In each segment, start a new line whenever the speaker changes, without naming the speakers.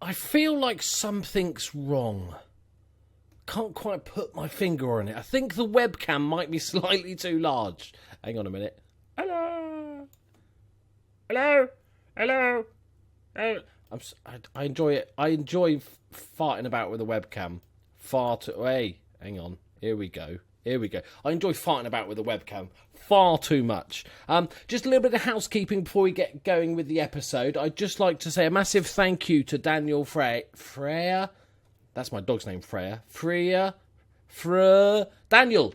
I feel like something's wrong. Can't quite put my finger on it. I think the webcam might be slightly too large. Hang on a minute. Hello? Hello? Hello? Hello? I enjoy it. I enjoy farting about with a webcam. Hey, hang on. Here we go. I enjoy farting about with a webcam far too much. Just a little bit of housekeeping before we get going with the episode. I'd just like to say a massive thank you to Daniel Freya. That's my dog's name, Freya. Daniel,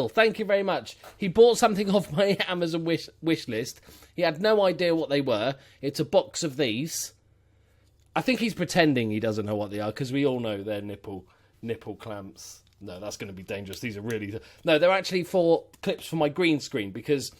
thank you very much. He bought something off my Amazon wish list. He had no idea what they were. It's a box of these. I think he's pretending he doesn't know what they are, because we all know they're nipple clamps. No, that's going to be dangerous. These are really... No, they're actually for clips for my green screen, because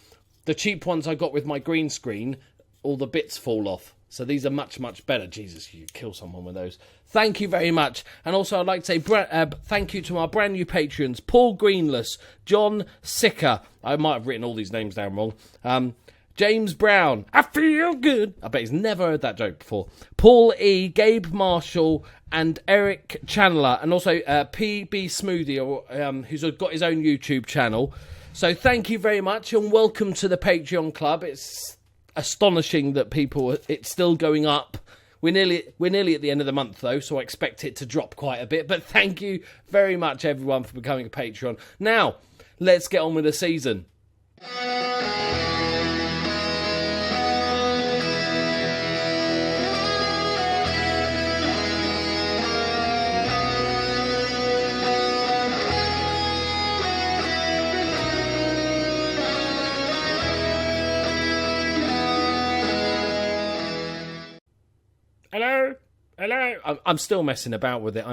the cheap ones I got with my green screen, all the bits fall off. So these are much, much better. Jesus, you kill someone with those. Thank you very much. And also I'd like to say thank you to our brand new patrons, Paul Greenless, John Sicker. I might have written all these names down wrong. James Brown, I feel good. I bet he's never heard that joke before. Paul E, Gabe Marshall, and Eric Chandler, and also PB Smoothie, who's got his own YouTube channel. So thank you very much, and welcome to the Patreon Club. It's astonishing that it's still going up. We're nearly at the end of the month, though, so I expect it to drop quite a bit. But thank you very much, everyone, for becoming a Patreon. Now, let's get on with the season. Hello? I'm still messing about with it.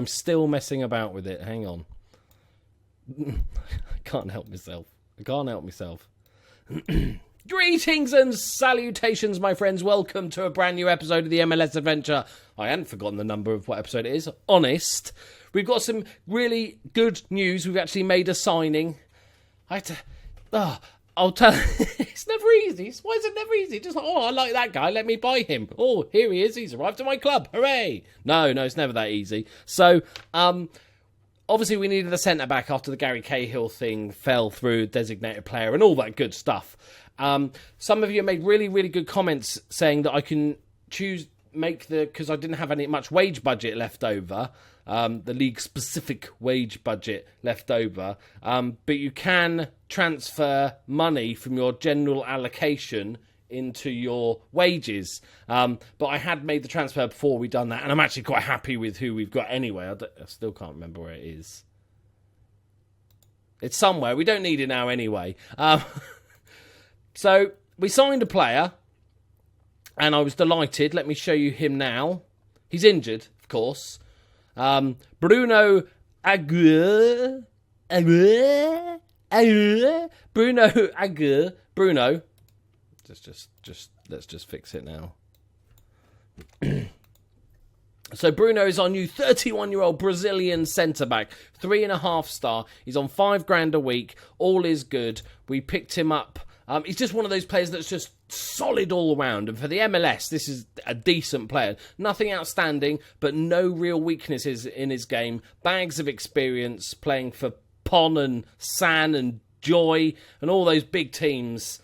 Hang on. I can't help myself. Greetings and salutations, my friends. Welcome to a brand new episode of the MLS Adventure. I hadn't forgotten the number of what episode it is. Honest. We've got some really good news. We've actually made a signing. I'll tell it's never easy. Why is it never easy? Just like, I like that guy, let me buy him. Oh, here he is, he's arrived at my club. Hooray! No, it's never that easy. So, obviously we needed a centre-back after the Gary Cahill thing fell through, designated player, and all that good stuff. Some of you made really, really good comments saying that I can because I didn't have much wage budget left over, the league-specific wage budget left over, but you can transfer money from your general allocation into your wages. But I had made the transfer before we'd done that, and I'm actually quite happy with who we've got anyway. I still can't remember where it is. It's somewhere. We don't need it now anyway. So we signed a player, and I was delighted. Let me show you him now. He's injured, of course. Bruno Aguirre. Bruno. Let's just fix it now. So Bruno is our new 31-year-old Brazilian centre-back, 3.5 star. He's on $5,000 a week. All is good. We picked him up. He's just one of those players that's just solid all around. And for the MLS, this is a decent player. Nothing outstanding, but no real weaknesses in his game. Bags of experience playing for Pon and San and Joy and all those big teams.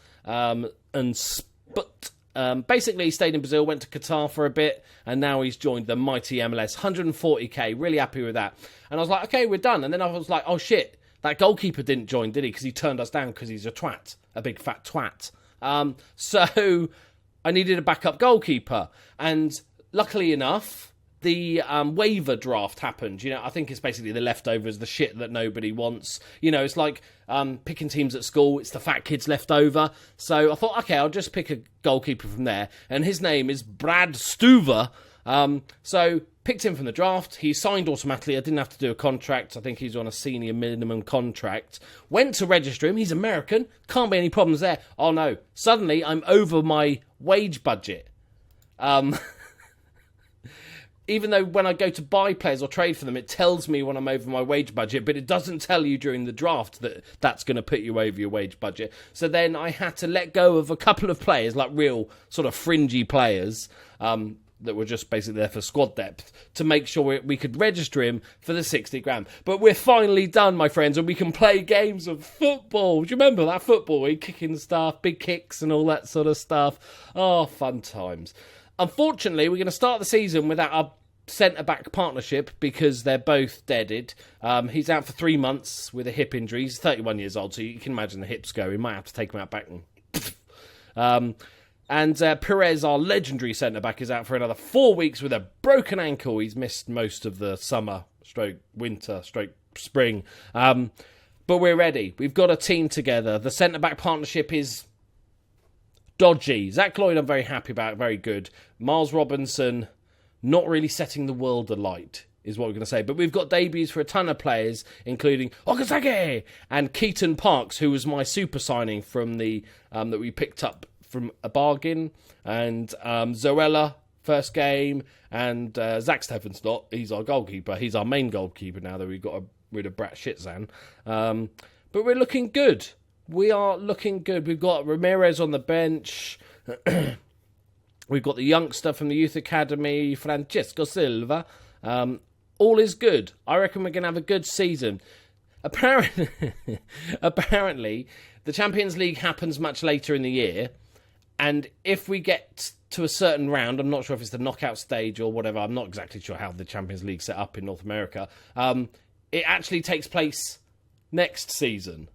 Basically, he stayed in Brazil, went to Qatar for a bit, and now he's joined the mighty MLS. 140k, really happy with that. And I was like, okay, we're done. And then I was like, oh shit, that goalkeeper didn't join, did he? Because he turned us down because he's a twat, a big fat twat. So I needed a backup goalkeeper. And luckily enough, the waiver draft happened. I think it's basically the leftovers, the shit that nobody wants. It's like picking teams at school. It's the fat kids left over. So I thought, okay, I'll just pick a goalkeeper from there. And his name is Brad Stuver. So picked him from the draft. He signed automatically. I didn't have to do a contract. I think he's on a senior minimum contract. Went to register him. He's American. Can't be any problems there. Oh no. Suddenly I'm over my wage budget. Even though when I go to buy players or trade for them, it tells me when I'm over my wage budget, but it doesn't tell you during the draft that that's going to put you over your wage budget. So then I had to let go of a couple of players, like real sort of fringy players, that were just basically there for squad depth to make sure we could register him for the 60 grand. But we're finally done, my friends, and we can play games of football. Do you remember that football? We kicking stuff, big kicks and all that sort of stuff. Oh, fun times. Unfortunately, we're going to start the season without our centre-back partnership because they're both deaded. He's out for 3 months with a hip injury. He's 31 years old, so you can imagine the hips go. We might have to take him out back and Perez, our legendary centre-back, is out for another 4 weeks with a broken ankle. He's missed most of the summer, winter, spring. But we're ready. We've got a team together. The centre-back partnership is dodgy. Zach Lloyd, I'm very happy about. Very good. Miles Robinson, not really setting the world alight, is what we're going to say. But we've got debuts for a ton of players, including Okazaki and Keaton Parks, who was my super signing from the that we picked up from a bargain. And Zoella, first game. And Zach Steffen's not. He's our goalkeeper. He's our main goalkeeper now that we've got rid of Brat Shitzan. But we're looking good. We are looking good. We've got Ramirez on the bench. We've got the youngster from the Youth Academy, Francesco Silva. All is good. I reckon we're going to have a good season. Apparently, the Champions League happens much later in the year. And if we get to a certain round, I'm not sure if it's the knockout stage or whatever. I'm not exactly sure how the Champions League set up in North America. It actually takes place next season.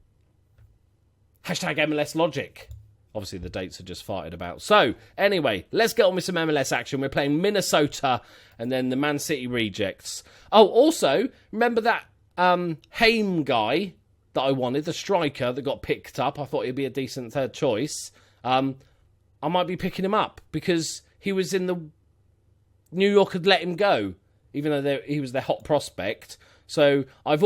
Hashtag MLS logic. Obviously, the dates are just farted about. So, anyway, let's get on with some MLS action. We're playing Minnesota and then the Man City Rejects. Oh, also, remember that Haim guy that I wanted, the striker that got picked up? I thought he'd be a decent third choice. I might be picking him up because he was in the... New York had let him go, even though he was their hot prospect. So, I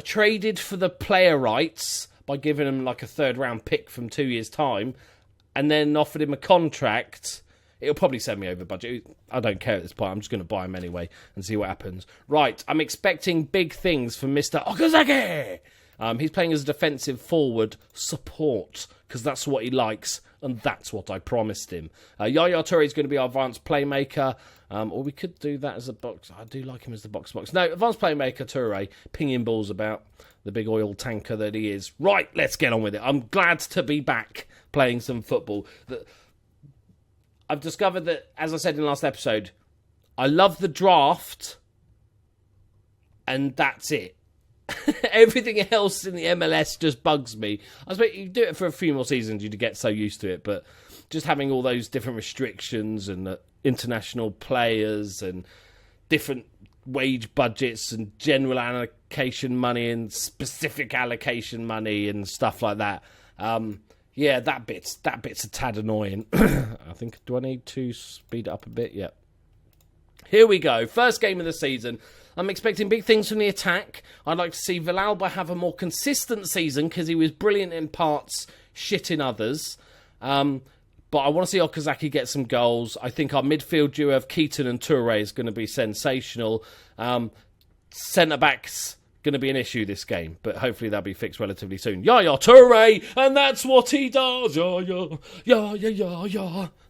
traded for the player rights by giving him like a third-round pick from 2 years' time, and then offered him a contract. It'll probably send me over budget. I don't care at this point. I'm just going to buy him anyway and see what happens. Right, I'm expecting big things from Mr. Okazaki. He's playing as a defensive forward support, because that's what he likes, and that's what I promised him. Yaya Toure is going to be our advanced playmaker, or we could do that as a box. I do like him as the box. No, advanced playmaker Toure, pinging balls about, the big oil tanker that he is. Right, let's get on with it. I'm glad to be back playing some football. I've discovered that, as I said in the last episode, I love the draft, and that's it. Everything else in the MLS just bugs me. I suppose you do it for a few more seasons, you'd get so used to it, but just having all those different restrictions and international players and different wage budgets and general allocation money and specific allocation money and stuff like that. Yeah, that bit's a tad annoying. I think, do I need to speed it up a bit? Yep. Here we go. First game of the season. I'm expecting big things from the attack. I'd like to see Villalba have a more consistent season because he was brilliant in parts, shit in others. But I want to see Okazaki get some goals. I think our midfield duo of Keaton and Toure is going to be sensational. Centre-backs going to be an issue this game, but hopefully that'll be fixed relatively soon. Yaya Toure, and that's what he does. Yeah.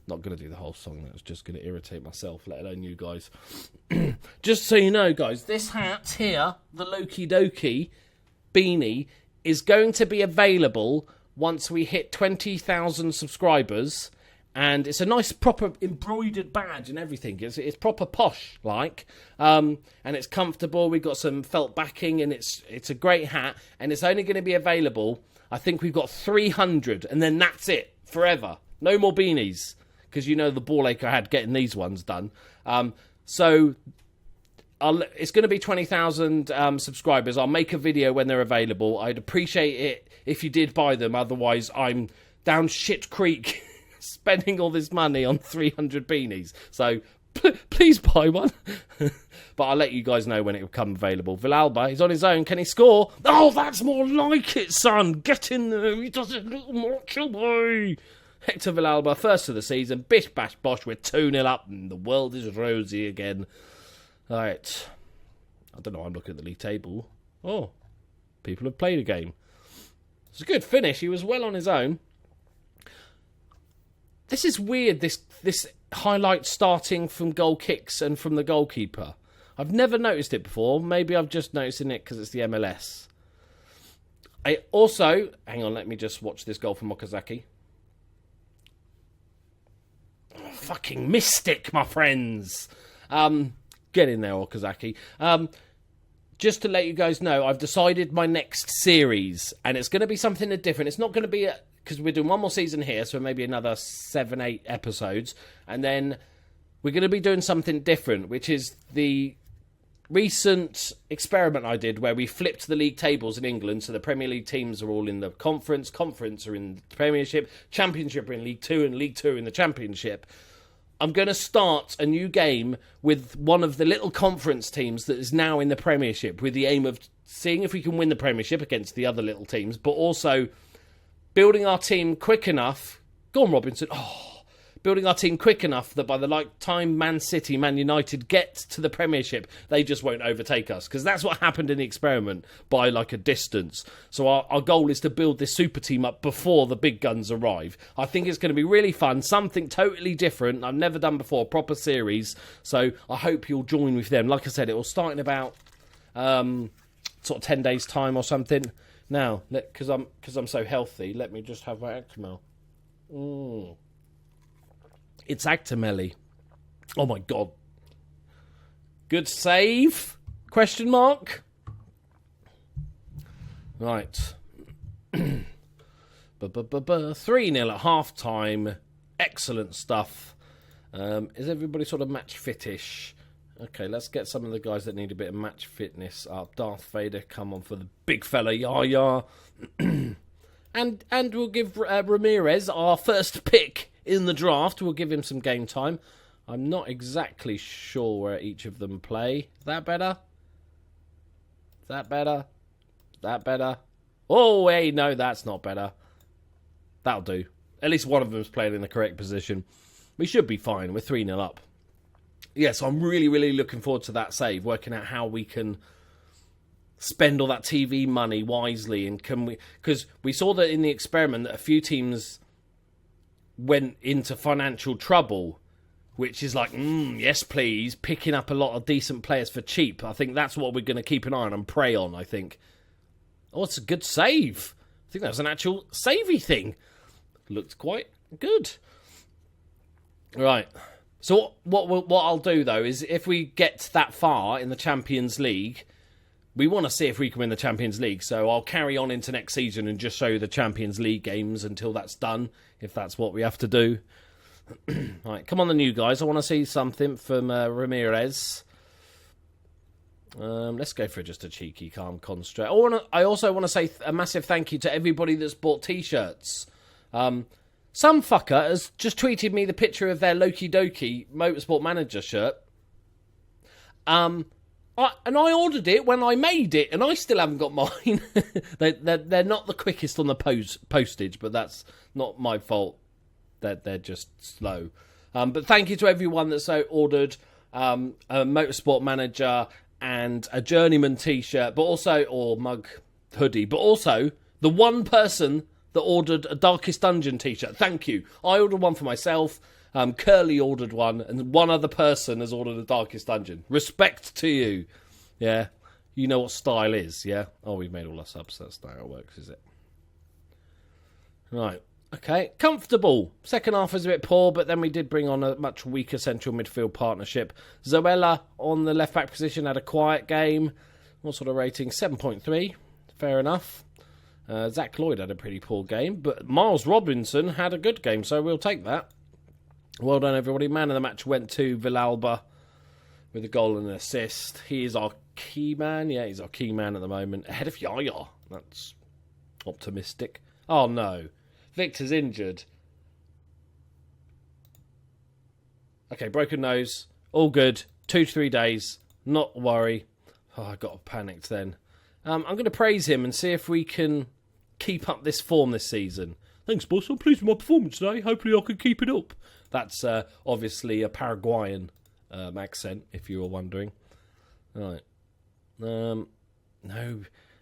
Not going to do the whole song. That was just going to irritate myself, let alone you guys. Just so you know, guys, this hat here, the Loki Doki beanie, is going to be available once we hit 20,000 subscribers. And it's a nice, proper embroidered badge and everything. It's proper posh, like. And it's comfortable. We've got some felt backing, and it's a great hat. And it's only going to be available, I think we've got 300, and then that's it, forever. No more beanies, because you know the ball ache I had getting these ones done. So it's going to be 20,000 subscribers. I'll make a video when they're available. I'd appreciate it if you did buy them. Otherwise, I'm down shit creek spending all this money on 300 beanies. So please buy one. But I'll let you guys know when it will come available. Villalba, he's on his own. Can he score? Oh, that's more like it, son. Get in there. He does it a little more, boy. Hector Villalba, first of the season. Bish, bash, bosh. We're 2-0 up and the world is rosy again. All right. I don't know. I'm looking at the league table. Oh, people have played a game. It's a good finish. He was well on his own. This is weird, this highlights starting from goal kicks and from the goalkeeper. I've never noticed it before. Maybe I've just noticed it because it's the MLS. I also... Hang on, let me just watch this goal from Okazaki. Oh, fucking mystic, my friends. Get in there, Okazaki. Just to let you guys know, I've decided my next series, and it's going to be something different. It's not going to be... Because we're doing one more season here, so maybe another 7-8 episodes. And then we're going to be doing something different, which is the recent experiment I did where we flipped the league tables in England. So the Premier League teams are all in the conference are in the Premiership, Championship are in League 2, and League 2 are in the Championship. I'm going to start a new game with one of the little conference teams that is now in the Premiership, with the aim of seeing if we can win the Premiership against the other little teams, but also building our team quick enough... Go on, Robinson. Building our team quick enough that by the time Man City, Man United get to the Premiership, they just won't overtake us. Because that's what happened in the experiment, by a distance. So our goal is to build this super team up before the big guns arrive. I think it's going to be really fun. Something totally different. I've never done before. Proper series. So I hope you'll join with them. Like I said, it will start in about sort of 10 days' time or something. Now, because I'm so healthy, let me just have my Actimel. It's Actimel. Oh my god. Good save? Question mark? Right. 3-0 at half time. Excellent stuff. Is everybody sort of match fitish? Okay, let's get some of the guys that need a bit of match fitness up. Darth Vader, come on for the big fella, Yaya. and we'll give Ramirez our first pick in the draft. We'll give him some game time. I'm not exactly sure where each of them play. Is that better? Is that better? Is that better? Oh, hey, no, that's not better. That'll do. At least one of them's playing in the correct position. We should be fine. We're 3-0 up. Yes, I'm really, really looking forward to that save, working out how we can spend all that TV money wisely, and can we... Because we saw that in the experiment that a few teams went into financial trouble, which is yes, please, picking up a lot of decent players for cheap. I think that's what we're going to keep an eye on and prey on, I think. Oh, it's a good save. I think that was an actual savey thing. Looked quite good. Right. So what I'll do, though, is if we get that far in the Champions League, we want to see if we can win the Champions League. So I'll carry on into next season and just show you the Champions League games until that's done, if that's what we have to do. Right, come on, the new guys. I want to see something from Ramirez. Let's go for just a cheeky, calm concentrate. I also want to say a massive thank you to everybody that's bought T-shirts. Some fucker has just tweeted me the picture of their Loki Doki Motorsport Manager shirt. And I ordered it when I made it, and I still haven't got mine. They're not the quickest on the postage, but that's not my fault. They're just slow. But thank you to everyone that's ordered a Motorsport Manager and a Journeyman T-shirt, but also, or mug, hoodie, but also the one person that ordered a Darkest Dungeon T-shirt. Thank you. I ordered one for myself. Curly ordered one, and one other person has ordered a Darkest Dungeon. Respect to you. Yeah. You know what style is, yeah? Oh, we've made all our subs. That's not how it works, is it? Right. Okay. Comfortable. Second half was a bit poor, but then we did bring on a much weaker central midfield partnership. Zoella on the left-back position had a quiet game. What sort of rating? 7.3. Fair enough. Zach Lloyd had a pretty poor game, but Miles Robinson had a good game, so we'll take that. Well done, everybody. Man of the match went to Villalba with a goal and an assist. He is our key man. Yeah, he's our key man at the moment. Ahead of Yaya. That's optimistic. Oh, no. Victor's injured. Okay, broken nose. All good. 2 to 3 days. Not worry. Oh, I got panicked then. I'm going to praise him and see if we can keep up this form this season. Thanks, boss. I'm pleased with my performance today. Hopefully I can keep it up. That's obviously a Paraguayan accent, if you were wondering. Right. No.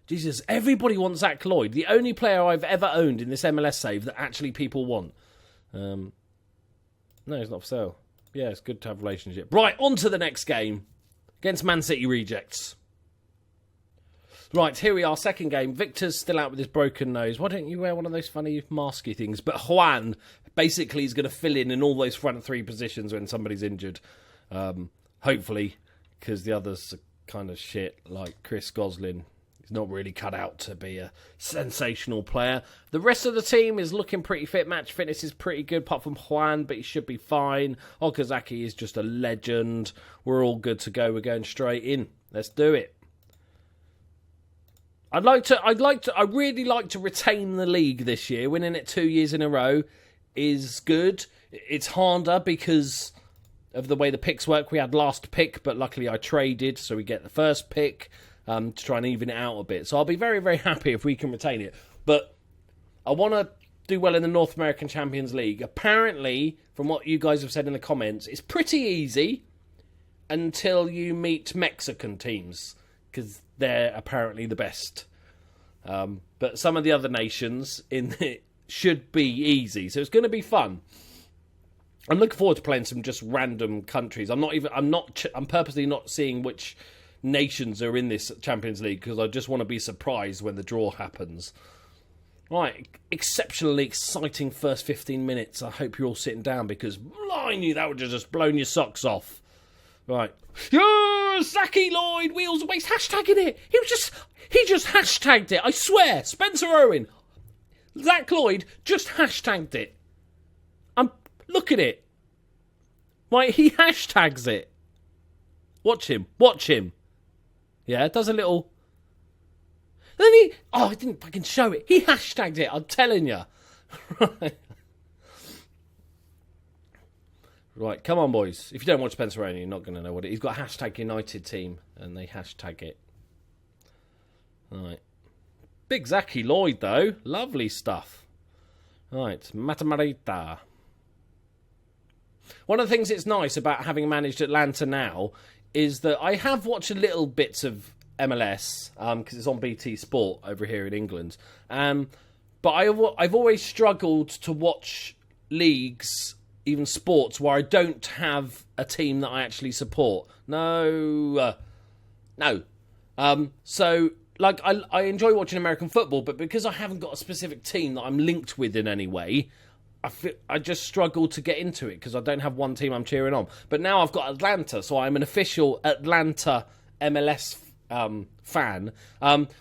Jesus, everybody wants Zach Lloyd. The only player I've ever owned in this MLS save that actually people want. No, he's not for sale. Yeah, it's good to have a relationship. Right, on to the next game. Against Man City rejects. Right, here we are, second game. Victor's still out with his broken nose. Why don't you wear one of those funny masky things? But Juan basically is going to fill in all those front three positions when somebody's injured. Hopefully, because the others are kind of shit, like Chris Goslin. He's not really cut out to be a sensational player. The rest of the team is looking pretty fit. Match fitness is pretty good, apart from Juan, but he should be fine. Okazaki is just a legend. We're all good to go. We're going straight in. Let's do it. I'd really like to retain the league this year. Winning it 2 years in a row is good. It's harder because of the way the picks work. We had last pick, but luckily I traded, so we get the first pick to try and even it out a bit. So I'll be very, very happy if we can retain it. But I want to do well in the North American Champions League. Apparently, from what you guys have said in the comments, it's pretty easy until you meet Mexican teams, because they're apparently the best. But some of the other nations in it should be easy, so it's going to be fun. I'm looking forward to playing some just random countries. I'm purposely not seeing which nations are in this Champions League because I just want to be surprised when the draw happens. Right, exceptionally exciting first 15 minutes. I hope you're all sitting down because I knew that would have just blown your socks off. Right. Yeah, Zachy Lloyd, wheels waste, hashtagging it. He just hashtagged it. I swear, Spencer Owen, Zach Lloyd just hashtagged it. Look at it. Right, he hashtags it. Watch him. Yeah, does a little. Then I didn't fucking show it. He hashtagged it. I'm telling you. Right. Right, come on, boys. If you don't watch Spencer Owen, you're not going to know what it is. He's got a hashtag United team, and they hashtag it. Right. Big Zachy Lloyd, though. Lovely stuff. Right, Matamarita. One of the things that's nice about having managed Atlanta now is that I have watched a little bits of MLS, because it's on BT Sport over here in England. But I've always struggled to watch leagues, even sports, where I don't have a team that I actually support. No. So, like, I enjoy watching American football, but because I haven't got a specific team that I'm linked with in any way, I just struggle to get into it because I don't have one team I'm cheering on. But now I've got Atlanta, so I'm an official Atlanta MLS fan.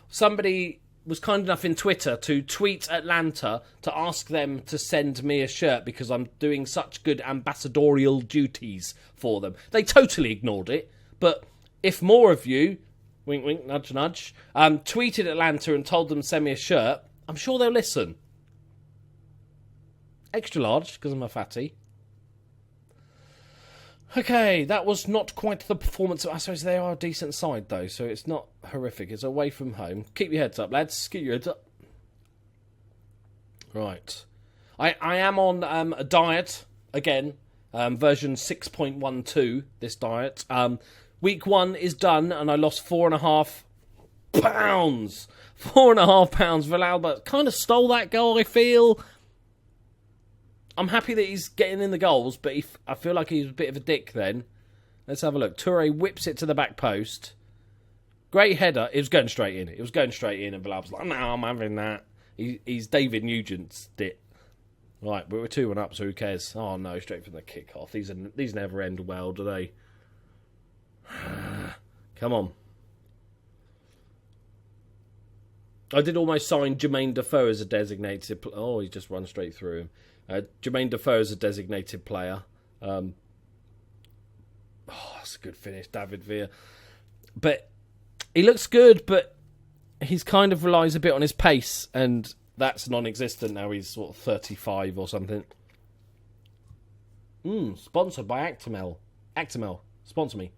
Somebody was kind enough in Twitter to tweet Atlanta to ask them to send me a shirt because I'm doing such good ambassadorial duties for them. They totally ignored it, but if more of you, wink wink, nudge nudge, tweeted Atlanta and told them to send me a shirt, I'm sure they'll listen. Extra large, because I'm a fatty. Okay, that was not quite the performance. I suppose they are a decent side, though, so it's not horrific. It's away from home. Keep your heads up, lads. Keep your heads up. Right. I am on a diet, again, version 6.12, this diet. Week 1 is done, and I lost 4.5 pounds. 4.5 pounds. Villalba kind of stole that goal, I feel. I'm happy that he's getting in the goals, but I feel like he's a bit of a dick then. Let's have a look. Toure whips it to the back post. Great header. It was going straight in. And Villalba's like, no, I'm having that. He's David Nugent's it. Right, but we're 2-1 up, so who cares? Oh, no, straight from the kick-off. These never end well, do they? Come on. I did almost sign Jermaine Defoe as a designated... Oh, he's just run straight through him. Jermaine Defoe is a designated player. That's a good finish, David Villa. But he looks good, but he's kind of relies a bit on his pace, and that's non-existent now. He's sort of 35 or something. Sponsored by Actimel. Actimel, sponsor me.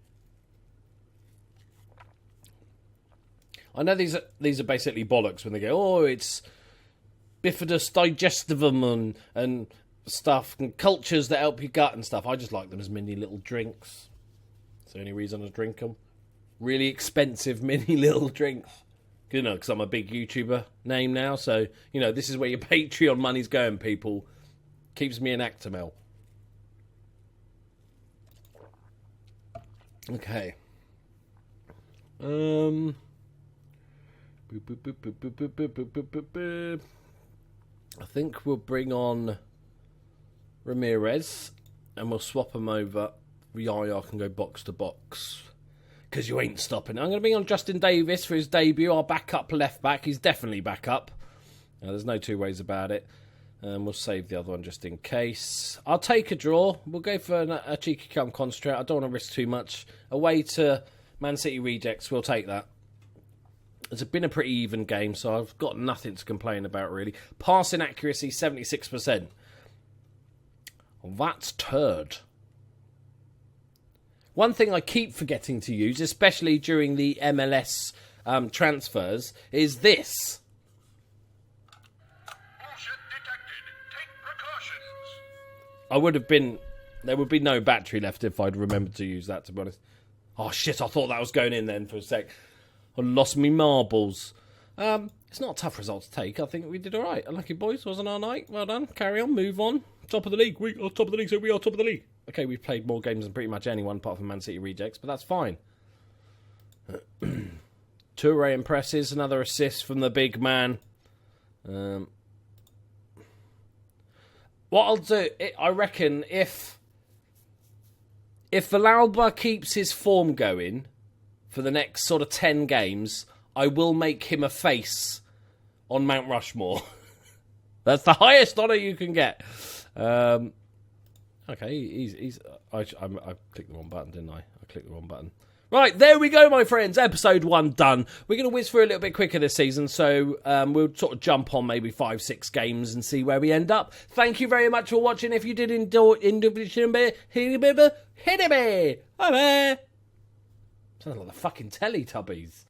I know these are basically bollocks when they go, oh, it's bifidus digestivum and stuff, and cultures that help your gut and stuff. I just like them as mini little drinks. That's the only reason I drink them. Really expensive mini little drinks. You know, because I'm a big YouTuber name now, so, you know, this is where your Patreon money's going, people. Keeps me in Actimel. Okay. I think we'll bring on Ramirez and we'll swap him over. Yaya can go box to box because you ain't stopping. I'm going to bring on Justin Davis for his debut. Our backup left back. He's definitely back up. There's no two ways about it. We'll save the other one just in case. I'll take a draw. We'll go for a cheeky come concentrate. I don't want to risk too much. Away to Man City rejects. We'll take that. It's been a pretty even game, so I've got nothing to complain about, really. Passing accuracy, 76%. That's turd. One thing I keep forgetting to use, especially during the MLS transfers, is this. There would be no battery left if I'd remembered to use that, to be honest. Oh, shit, I thought that was going in then for a sec. I lost me marbles. It's not a tough result to take. I think we did all right. Unlucky boys, wasn't our night? Well done. Carry on, move on. Top of the league. We are top of the league, so we are top of the league. Okay, we've played more games than pretty much anyone apart from Man City rejects, but that's fine. Toure impresses. Another assist from the big man. What I'll do, I reckon, if Villalba keeps his form going for the next sort of 10 games, I will make him a face on Mount Rushmore. That's the highest honour you can get. Okay, I clicked the wrong button, didn't I? I clicked the wrong button. Right, there we go, my friends. Episode 1 done. We're going to whiz through a little bit quicker this season, so we'll sort of jump on maybe 5-6 games and see where we end up. Thank you very much for watching. If you did enjoy, hit me. Sounds like the fucking Teletubbies.